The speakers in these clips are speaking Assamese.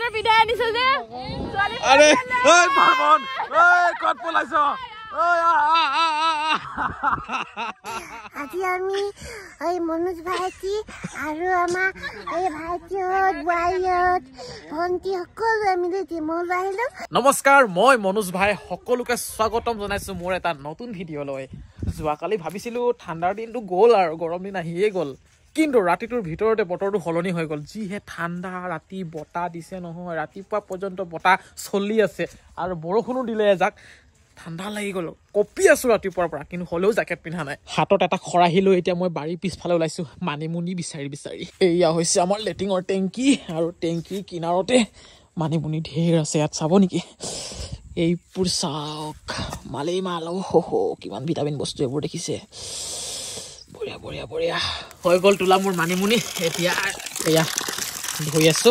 ক্লাছৰ বিদায় আনিছো যে আৰে ওই পাৰবন ওই কত পলাইছ ওই আজি আমি এই মনোজ ভাইটি আৰু আমাৰ এই ভাইটিহঁত বোৱাৰীহঁত ভণ্টি সকলো মিলি টিমলৈ আহিলো। নমস্কাৰ মই মনোজ ভাই সকলোকে স্বাগতম জনাইছো মোৰ এটা নতুন ভিডিঅ'লৈ। যোৱাকালি ভাবিছিলো ঠাণ্ডাৰ দিনটো গ'ল আৰু গৰম দিন আহিয়ে গ'ল, কিন্তু ৰাতিটোৰ ভিতৰতে বতৰটো সলনি হৈ গ'ল। যিহে ঠাণ্ডা, ৰাতি বতাহ দিছে নহয়, ৰাতিপুৱা পৰ্যন্ত বতাহ চলি আছে আৰু বৰষুণো দিলে এজাক। ঠাণ্ডা লাগি গ'ল, কঁপি আছো ৰাতিপুৱাৰ পৰা, কিন্তু হ'লেও জেকেট পিন্ধা নাই। হাতত এটা খৰাহি লৈ এতিয়া মই বাৰীৰ পিছফালে ওলাইছো মানিমুনি বিচাৰি বিচাৰি। এয়া হৈছে আমাৰ লেট্ৰিনৰ টেংকি আৰু টেংকিৰ কিনাৰতে মানিমুনি ঢেৰ আছে। ইয়াত চাব নেকি? এইবোৰ চাওক, মালেই মাল। কিমান ভিটামিন বস্তু এইবোৰ দেখিছে। বঢ়িয়া বঢ়িয়া বঢ়িয়া হৈ গ'ল তোলা মোৰ মানিমুনি। এতিয়া এয়া ধুই আছো।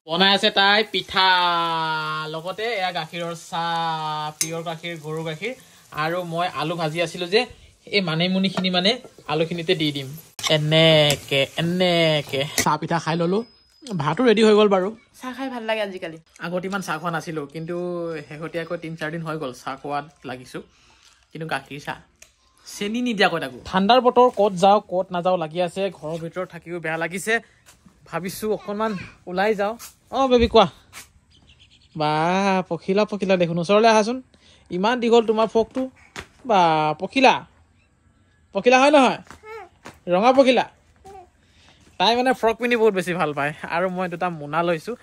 বনাই আছে তাই পিঠা, লগতে এয়া গাখীৰৰ চাহ, পিয়ৰ গাখীৰ, গৰুৰ গাখীৰ। আৰু মই আলু ভাজি আছিলো যে, এই মানিমুনিখিনি মানে আলুখিনিতে দি দিম। এনেকে এনেকে চাহ পিঠা খাই ললো। ভাতো ৰেডি হৈ গ'ল বাৰু। চাহ খাই ভাল লাগে আজিকালি। আগত ইমান চাহ খোৱা নাছিলো, কিন্তু শেহতীয়াকৈ 3-4 দিন হৈ গ'ল চাহ খোৱাত লাগিছো। কিন্তু গাখীৰ চাহ, চেনি নিদিয়াকৈ থাকো। ঠাণ্ডাৰ বতৰ, ক'ত যাওঁ ক'ত নাযাওঁ লাগি আছে। ঘৰৰ ভিতৰত থাকিও বেয়া লাগিছে, ভাবিছো অকণমান ওলাই যাওঁ। বেবী কোৱা। বা পখিলা পখিলা দেখোন, ওচৰলৈ আহাচোন। ইমান দীঘল তোমাৰ ফকটো। বা পখিলা পখিলা হয় নহয়? ৰঙা পখিলা। তাই মানে ফ্ৰক পিন্ধি বহুত বেছি ভাল পায়। আৰু মই দুটা মোনা লৈছোঁ।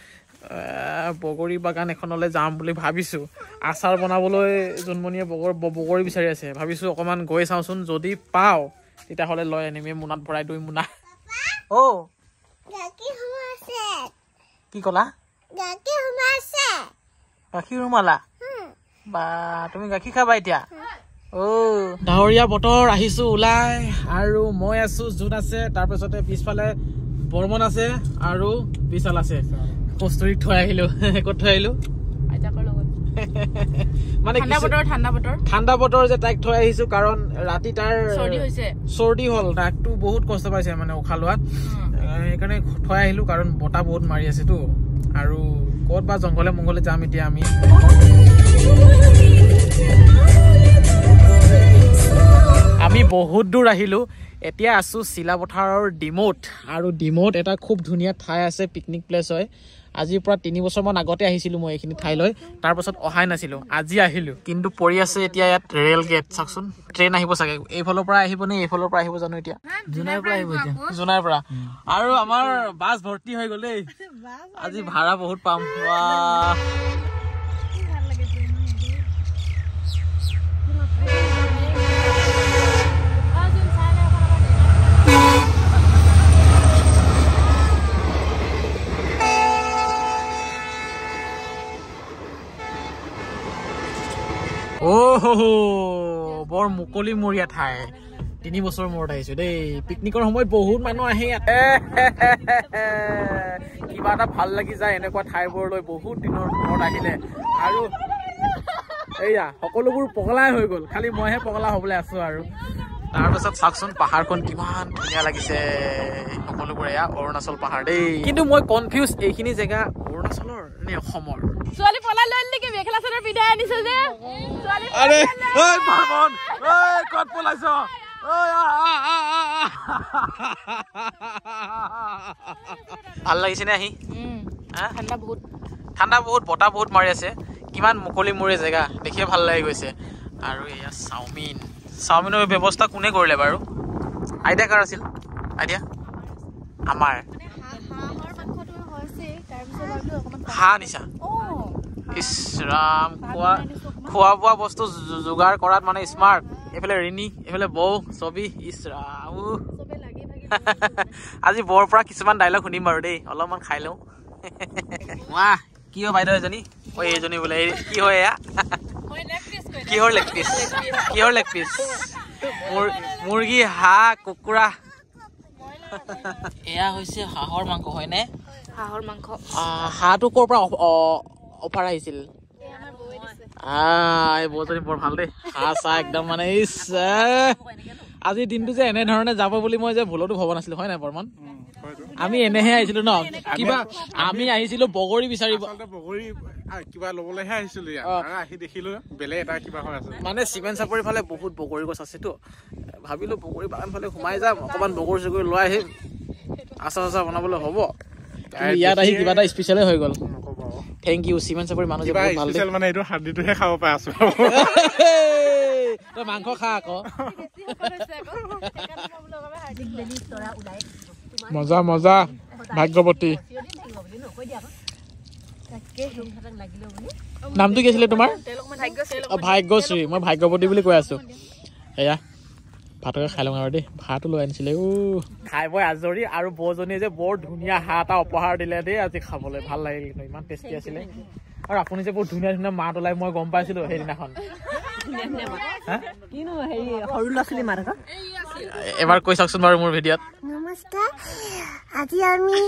বগৰী বাগান এখনলৈ যাম বুলি ভাবিছোঁ। আচাৰ বনাবলৈ জোনমণিয়ে বগৰী বিচাৰি আছে। ভাবিছোঁ অকণমান গৈ চাওঁচোন, যদি পাওঁ তেতিয়াহ'লে লৈ আনিম। এই মোনাত ভৰাই 2 মোনা। কি ক'লা? গাখীৰ সোমালা? বা তুমি গাখীৰ খাবা এতিয়া? ডাৱৰীয়া বতৰ, আহিছো ওলাই। আৰু মই আছো, জোন আছে, তাৰপিছতে পিছফালে বৰ্মন আছে আৰু বিশাল আছে। কষ্টুৰিক থৈ আহিলো। ক'ত থৈ আহিলো? মানে ঠাণ্ডা বতৰ যে তাইক থৈ আহিছো, কাৰণ ৰাতি তাৰ চৰ্দি হ'ল। তাকতো বহুত কষ্ট পাইছে মানে উশাহ লোৱাত। সেইকাৰণে থৈ আহিলো, কাৰণ বতাহ বহুত মাৰি আছেতো। আৰু ক'ত বা জংঘলে মংগলে যাম এতিয়া আমি। আমি বহুত দূৰ আহিলো। এতিয়া আছো চিলাপথাৰৰ ডিমৌত। আৰু ডিমৌত এটা খুব ধুনীয়া ঠাই আছে, পিকনিক প্লেচ হয়। আজিৰ পৰা 3 বছৰমান আগতে আহিছিলো মই এইখিনি ঠাইলৈ, তাৰপাছত অহাই নাছিলো। আজি আহিলো, কিন্তু পৰি আছে এতিয়া ইয়াত ৰেল গেট। চাওকচোন, ট্ৰেইন আহিব চাগে। এইফালৰ পৰা আহিব নে এইফালৰ পৰা আহিব জানো? এতিয়া জোনাইৰ পৰা আহিব। এতিয়া জোনাইৰ পৰা। আৰু আমাৰ বাছ ভৰ্তি হৈ গ'ল দেই। আজি ভাড়া বহুত পাম। বৰ মুকলিমূৰীয়া ঠাই। 3 বছৰ মূৰত আহিছো দেই। পিকনিকৰ সময়ত বহুত মানুহ আহে ইয়াতে। কিবা এটা ভাল লাগি যায় এনেকুৱা ঠাইবোৰলৈ বহুত দিনৰ মূৰত আহিলে। আৰু এয়া সকলোবোৰ পগলাই হৈ গ'ল, খালি মইহে পগলা হবলৈ আছো। আৰু তাৰপাছত চাওকচোন পাহাৰখন কিমান ধুনীয়া লাগিছে। সকলোবোৰ এয়া অৰুণাচল পাহাৰ দেই। কিন্তু মই কনফিউজ, এইখিনি জেগা অৰুণাচলৰ নে অসমৰ? ছোৱালী পলাই লৈ নেকি? মেখেলা চাদৰ বিদায় আনিছো যে আরে ওই পারবন ওই কত পলাইছ? ভাল লাগিছে নে আহি? ঠাণ্ডা বহুত, বতাহ বহুত মাৰি আছে। কিমান মুকলিমূৰীয়া জেগা, দেখিয়ে ভাল লাগি গৈছে। আৰু এয়া চাওমিনৰ ব্যৱস্থা কোনে কৰিলে বাৰু? আইডিয়া কাৰ আছিল? আইডিয়া আমাৰ হাঁহ নিচা। ইছ ৰাম, খোৱা বোৱা বস্তু যোগাৰ কৰাত মানে স্মাৰ্ট। এইফালে ৰিণী, এইফালে বৌ, ছবি। ইছ ৰাম, আজি বৰ পৰা কিছুমান ডাইলগ শুনিম বাৰু দেই। অলপমান খাই লওঁ। ৱাহ, কি হয় বাইদেউ এজনী? এইজনী বোলে কি হয় এয়া? কিহৰ লেগ পিচ? কিহৰ লেগ পিচ? মুৰ্গী, হাঁহ, কুকুৰা। এয়া হৈছে হাঁহৰ মাংস হয়নে? হাঁহৰ মাংস। হাঁহটো ক'ৰ পৰা অফাৰ আহিছিল? এই বৌজনী বৰ ভাল দেই। হাঁহ চাহ একদম মানে আজিৰ দিনটো যে এনেধৰণে যাব বুলি মই যে ভুলতো ভবা নাছিলো, হয় নাই বৰ্মন? আমি এনেহে আহিছিলো ন কিবা আমি আহিছিলো বগৰী বিচাৰিব বগৰী কিবা ল'বলৈহে আহিছিলো আহি দেখিলো বেলেগ এটা কিবা হৈ আছে মানে চিমেণ্ট চাপৰি ফালে বহুত বগৰী গছ আছেতো ভাবিলো বগৰী বাগান ফালে সোমাই যাম অকণমান বগৰী চগৰী লৈ আহিম আচাৰ চাচাৰ বনাবলৈ হ'ব ইয়াত আহি কিবা এটা স্পেচিয়েলে হৈ গ'ল থেংক ইউ চিমেণ্ট চাপৰি মানুহ যে বহুত ভাল স্পেচিয়েল মানে এইটো হাৰ্ডিটোহে খাব পাই আছো তই মাংস খা আকৌ মজা মজা ভাগ্যৱতী নামটো কি আছিলে তোমাৰ ভাগ্যশ্ৰী মই ভাগ্যৱতী বুলি কৈ আছো এয়া ভাতকে খাই লওঁ আৰু দেই ভাতো লৈ আনিছিলে খাই বৈ আজৰি আৰু বৌজনীয়ে যে বৰ ধুনীয়া হাঁহ এটা উপহাৰ দিলে দেই আজি খাবলৈ ভাল লাগিল কিন্তু ইমান টেষ্টি আছিলে আৰু আপুনি যে বহুত ধুনীয়া ধুনীয়া মাত ওলাই মই গম পাইছিলো সেইদিনাখন এবাৰ কৈ চাওকচোন বাৰু মোৰ ভিডিঅ'ত নমস্কাৰ আজি আমি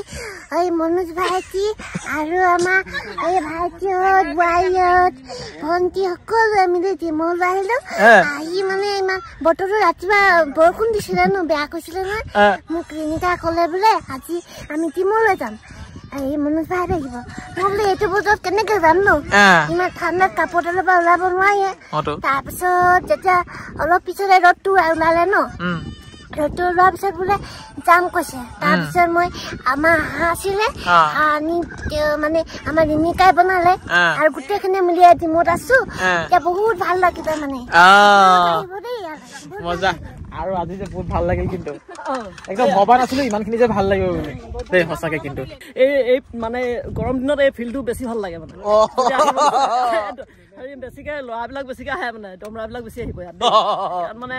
এই মনোজ ভাইটি আৰু আমাৰ এই ভাইটিহঁত বোৱাৰীহঁত ভণ্টি সকলো মিলি জিমলৈ আহিলো আহি মানে ইমান বতৰটো ৰাতিপুৱা বৰষুণ দিছিলে ন বেয়া কৈছিলে নহয় মোক ৰিনিতা ক'লে বোলে আজি আমি জিমলৈ যাম এই মনোজ ভাই আহিব মই বোলে এইটো বতৰত কেনেকে যাম ন ইমান ঠাণ্ডাত কাপোৰ তলৰ পৰা ওলাব নোৱাৰে তাৰপিছত যেতিয়া অলপ পিছতে ৰ'দটো ওলালে ন ৰ'দটো ওলোৱাৰ পিছত বোলে যাম কৈছে তাৰপিছত মই আমাৰ হাঁহ আছিলে হাঁহ আনি মানে আমাৰ ৰিনিকাই বনালে আৰু গোটেইখিনি মিলি জিমত আছো এতিয়া বহুত ভাল লাগিলে মানে মজা আৰু আজি যে বহুত ভাল লাগিল কিন্তু একদম ভবা নাছিলো ইমানখিনি যে ভাল লাগিব বুলি দেই সঁচাকে কিন্তু এই মানে গৰম দিনত এই ফিল্ডটো বেছি ভাল লাগে মানে বেছিকে ল'ৰাবিলাক বেছিকে আহে মানে দমৰাবিলাক বেছি আহিব ইয়াত মানে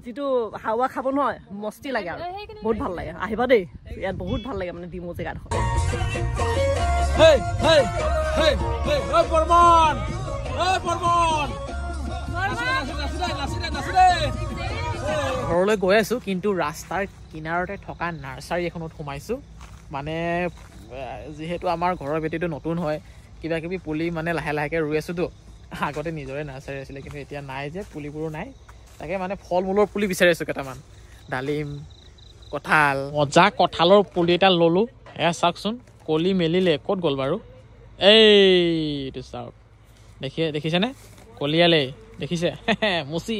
যিটো হাৱা খাব নহয় মস্তি লাগে আৰু বহুত ভাল লাগে আহিবা দেই ইয়াত বহুত ভাল লাগে মানে ডিমৌ জেগাডোখৰ ঘৰলৈ গৈ আছো কিন্তু ৰাস্তাৰ কিনাৰতে থকা নাৰ্চাৰী এখনত সোমাইছো মানে যিহেতু আমাৰ ঘৰৰ ভেটিটো নতুন হয় কিবা কিবি পুলি মানে লাহে লাহেকে ৰুই আছোতো আগতে নিজৰে নাৰ্চাৰী আছিলে কিন্তু এতিয়া নাই যে পুলিবোৰো নাই তাকে মানে ফল মূলৰ পুলি বিচাৰি আছো কেইটামান ডালিম কঁঠাল মজা কঁঠালৰ পুলি এটা ললো এয়া চাওকচোন কলি মেলিলে ক'ত গ'ল বাৰু এইটো চাওক দেখিছেনে কলিয়ালে দেখিছে মুচি